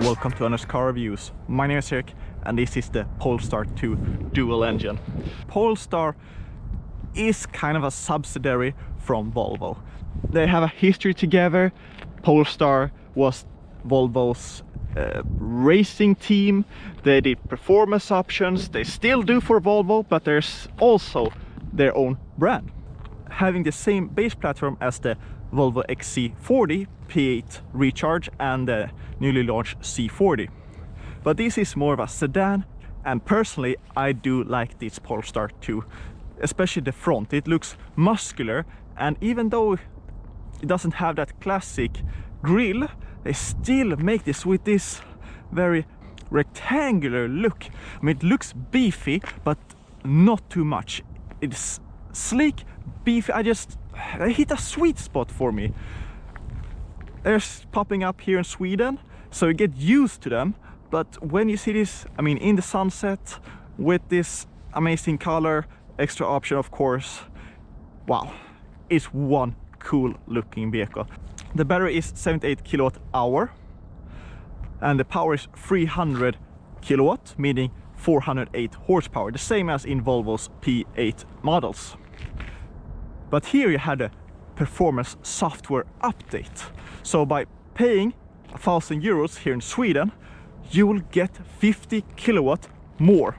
Welcome to Honest Car Reviews. My name is Eric and this is the Polestar 2 dual engine. Polestar is kind of a subsidiary from Volvo. They have a history together. Polestar was Volvo's racing team. They did performance options. They still do for Volvo, but there's also their own brand. Having the same base platform as the Volvo XC40 P8 Recharge and the newly launched C40. But this is more of a sedan, and personally I do like this Polestar 2, especially the front. It looks muscular, and even though it doesn't have that classic grille, they still make this with this very rectangular look. I mean, it looks beefy, but not too much. It's sleek, beefy. I hit a sweet spot for me. They're popping up here in Sweden, so you get used to them. But when you see this, I mean, in the sunset with this amazing color, extra option of course, wow, it's one cool looking vehicle. The battery is 78 kilowatt hour and the power is 300 kilowatt, meaning 408 horsepower, the same as in Volvo's P8 models. But here you had a performance software update. So by paying 1,000 euros here in Sweden, you will get 50 kilowatt more,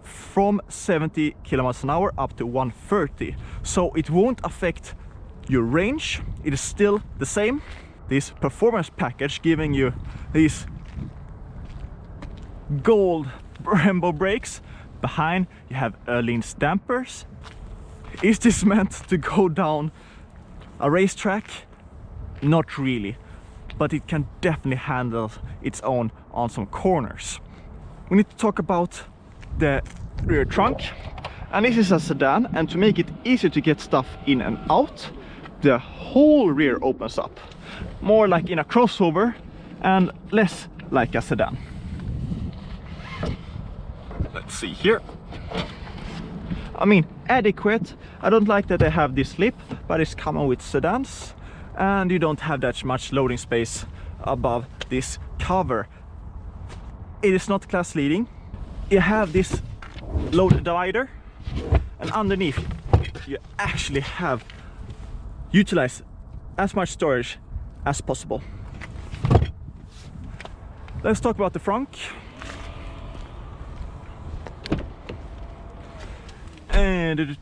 from 70 kilometers an hour up to 130. So it won't affect your range. It is still the same. This performance package giving you these gold Brembo brakes. Behind you have Erlins dampers. Is this meant to go down a racetrack? Not really, but it can definitely handle its own on some corners. We need to talk about the rear trunk, and this is a sedan, and to make it easier to get stuff in and out, the whole rear opens up, more like in a crossover and less like a sedan. Let's see here. I mean, adequate. I don't like that they have this lip, but it's common with sedans, and you don't have that much loading space above this cover. It is not class leading. You have this load divider, and underneath you actually have utilized as much storage as possible. Let's talk about the front. And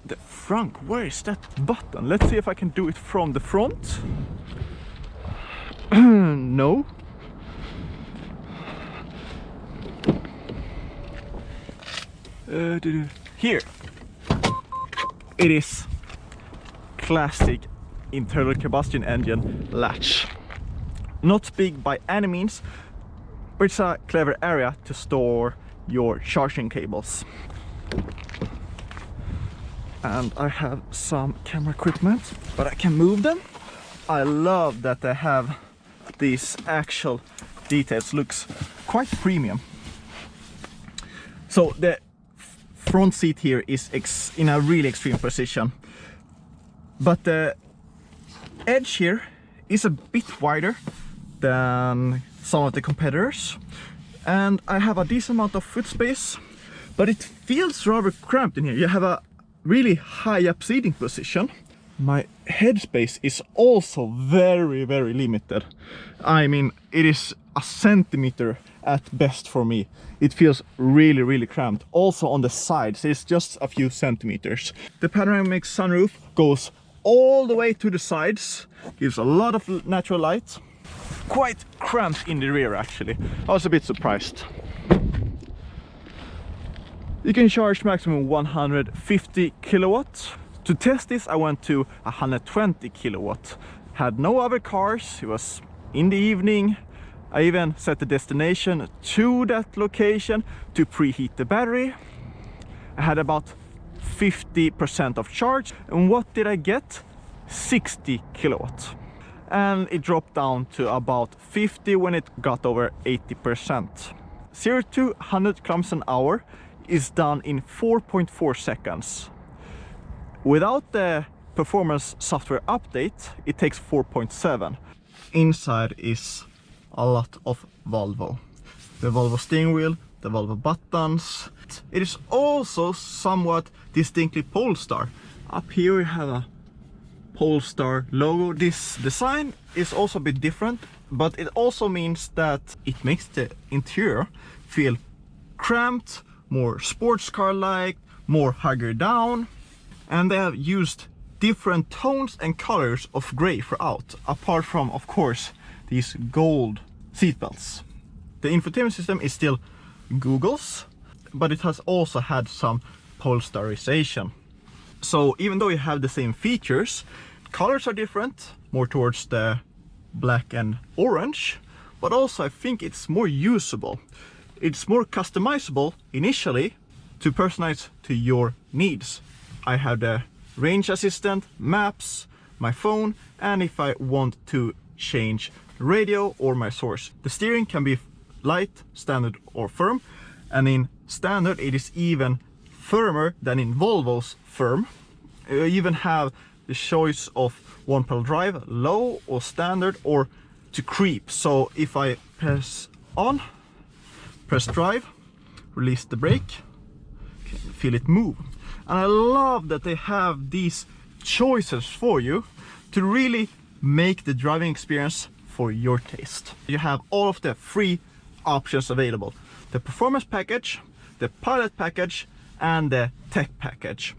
the front, where is that button? Let's see if I can do it from the front. No. Here it is. Classic internal combustion engine latch. Not big by any means, but it's a clever area to store your charging cables. And I have some camera equipment, but I can move them. I love that they have these actual details. Looks quite premium. So the front seat here is in a really extreme position, but the edge here is a bit wider than some of the competitors, and I have a decent amount of foot space, but it feels rather cramped in here. You have a really high up seating position. My headspace is also very limited. I mean, it is a centimeter at best for me. It feels really cramped. Also on the sides, it's just a few centimeters. The panoramic sunroof goes all the way to the sides, gives a lot of natural light. Quite cramped in the rear actually. I was a bit surprised. You can charge maximum 150 kilowatts. To test this I went to 120 kilowatt. Had no other cars, it was in the evening. I even set the destination to that location to preheat the battery. I had about 50% of charge, and what did I get? 60 kilowatts. And it dropped down to about 50 when it got over 80%. 0 to 100 kilometers an hour is done in 4.4 seconds. Without the performance software update, it takes 4.7. Inside is a lot of Volvo. The Volvo steering wheel, the Volvo buttons. It is also somewhat distinctly Polestar. Up here we have a Polestar logo. This design is also a bit different, but it also means that it makes the interior feel cramped, more sports car-like, more hugger down, and they have used different tones and colors of grey throughout, apart from, of course, these gold seatbelts. The infotainment system is still Google's, but it has also had some Polestarization. So even though you have the same features, colors are different, more towards the black and orange, but also I think it's more usable. It's more customizable initially to personalize to your needs. I have the range assistant, maps, my phone, and if I want to change radio or my source. The steering can be light, standard or firm, and in standard it is even firmer than in Volvo's firm. You even have the choice of one pedal drive, low or standard, or to creep. So if I press on, press drive, release the brake, can feel it move. And I love that they have these choices for you to really make the driving experience for your taste. You have all of the free options available: the performance package, the pilot package, and the tech package.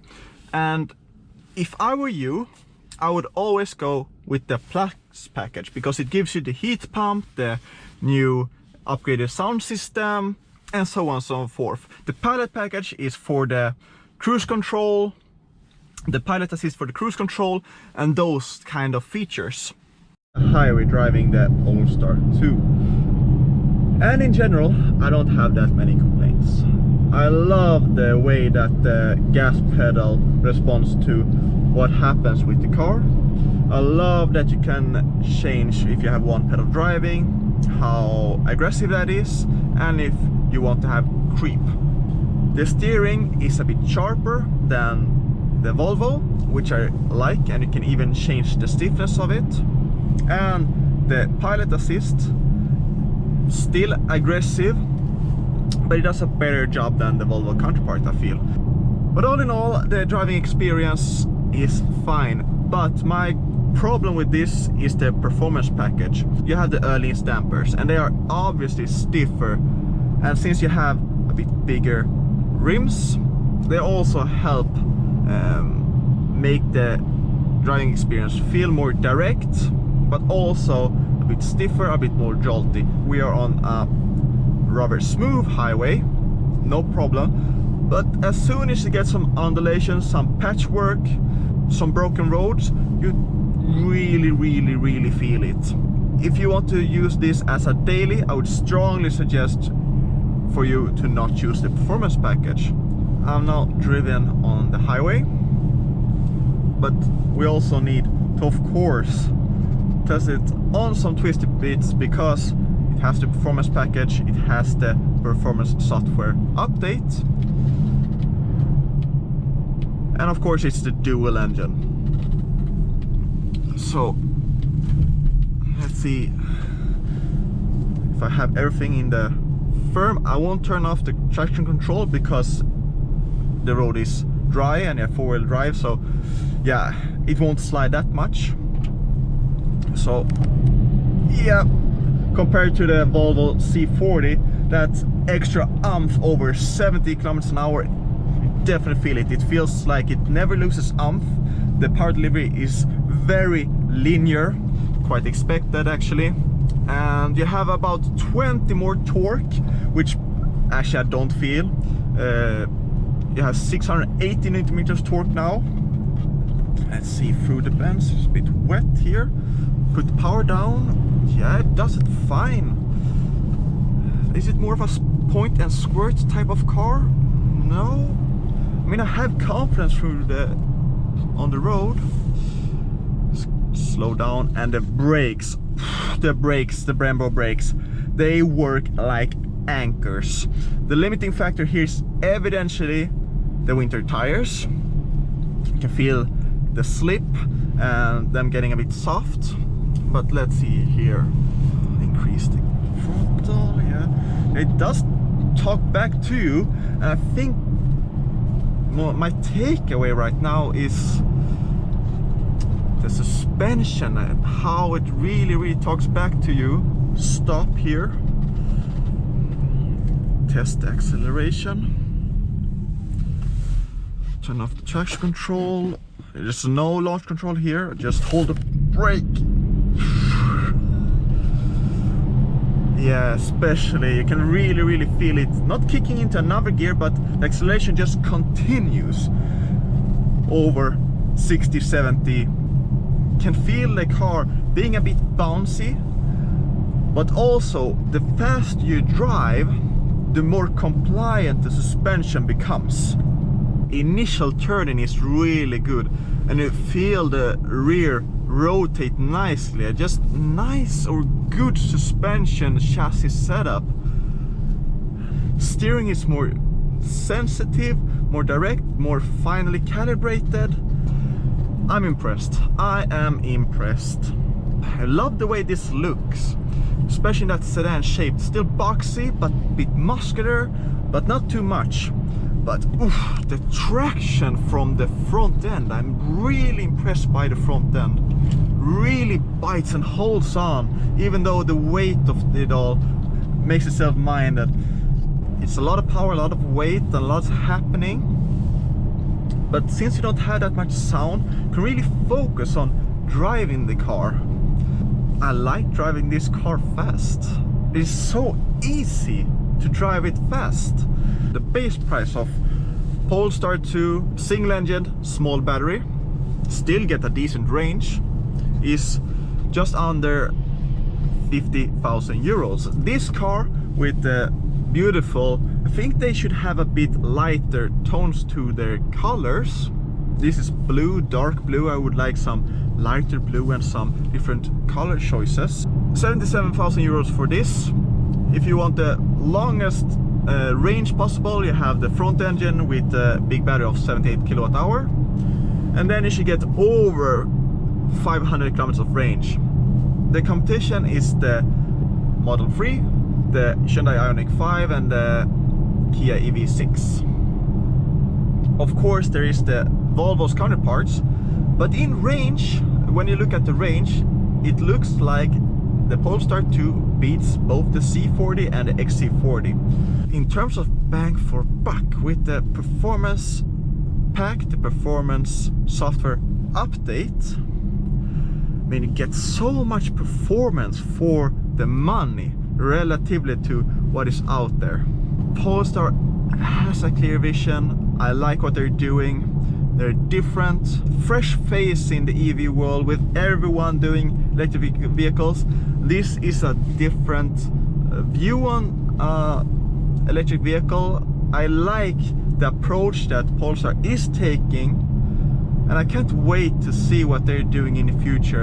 And if I were you, I would always go with the Plus package, because it gives you the heat pump, the new upgraded sound system, and so on and so forth. The pilot package is for the cruise control, the pilot assist for the cruise control, and those kind of features. Highway driving the Polestar 2. And in general, I don't have that many complaints. I love the way that the gas pedal responds to what happens with the car. I love that you can change, if you have one pedal driving, how aggressive that is, and if you want to have creep. The steering is a bit sharper than the Volvo, which I like, and you can even change the stiffness of it. And the pilot assist, still aggressive, but it does a better job than the Volvo counterpart, I feel. But all in all, the driving experience is fine, but my problem with this is the performance package. You have the early dampers, and they are obviously stiffer, and since you have a bit bigger rims, they also help make the driving experience feel more direct, but also a bit stiffer, a bit more jolty. We are on a rather smooth highway, no problem, but as soon as you get some undulations, some patchwork, some broken roads, you really feel it. If you want to use this as a daily, I would strongly suggest for you to not choose the performance package. I'm now driven on the highway, but we also need to, of course, test it on some twisty bits, because it has the performance package, it has the performance software update, and of course it's the dual engine. So let's see if I have everything in the firm. I won't turn off the traction control because the road is dry and you have four-wheel drive, so yeah, it won't slide that much. So yeah, compared to the Volvo C40, that's extra oomph over 70 kilometers an hour. Definitely feel it. It feels like it never loses oomph. The power delivery is very linear, quite expected actually, and you have about 20 more torque, which actually I don't feel. You have 680 Newton meters torque now. Let's see through the blends. It's a bit wet here. Put the power down. Yeah, it does it fine. Is it more of a point and squirt type of car? No. I mean, I have confidence through on the road. Slow down, and the brakes, the Brembo brakes, they work like anchors. The limiting factor here is evidently the winter tires. You can feel the slip and them getting a bit soft. But let's see here. Increase the throttle, yeah. It does talk back to you, and I think my takeaway right now is the suspension and how it really talks back to you. Stop here. Test the acceleration. Turn off the traction control. There's no launch control here. Just hold the brake. Yeah, especially you can really feel it not kicking into another gear, but the acceleration just continues over 60, 70. Can feel the car being a bit bouncy, but also the faster you drive, the more compliant the suspension becomes. Initial turning is really good, and you feel the rear rotate nicely. Just nice or good suspension chassis setup. Steering is more sensitive, more direct, more finely calibrated. I'm impressed. I am impressed. I love the way this looks, especially in that sedan shape. Still boxy, but a bit muscular, but not too much. But oof, the traction from the front end, I'm really impressed by the front end. Really bites and holds on, even though the weight of it all makes itself minded. It's a lot of power, a lot of weight, and a lot's happening. But since you don't have that much sound, you can really focus on driving the car. I like driving this car fast. It is so easy to drive it fast. The base price of Polestar 2 single engine, small battery, still get a decent range, is just under 50,000 euros. This car with the beautiful, I think they should have a bit lighter tones to their colors. This is blue, dark blue. I would like some lighter blue and some different color choices. 77,000 euros for this. If you want the longest range possible, you have the front engine with a big battery of 78 kilowatt hour, and then you should get over 500 kilometers of range. The competition is the Model 3, the Hyundai Ioniq 5 and the Kia EV6. Of course there is the Volvo's counterparts, but in range, when you look at the range, it looks like the Polestar 2 beats both the C40 and the XC40. In terms of bang for buck, with the performance pack, the performance software update, I mean, you get so much performance for the money relatively to what is out there. Polestar has a clear vision. I like what they're doing. They're different, fresh face in the EV world, with everyone doing electric vehicles. This is a different view on electric vehicle. I like the approach that Polestar is taking, and I can't wait to see what they're doing in the future.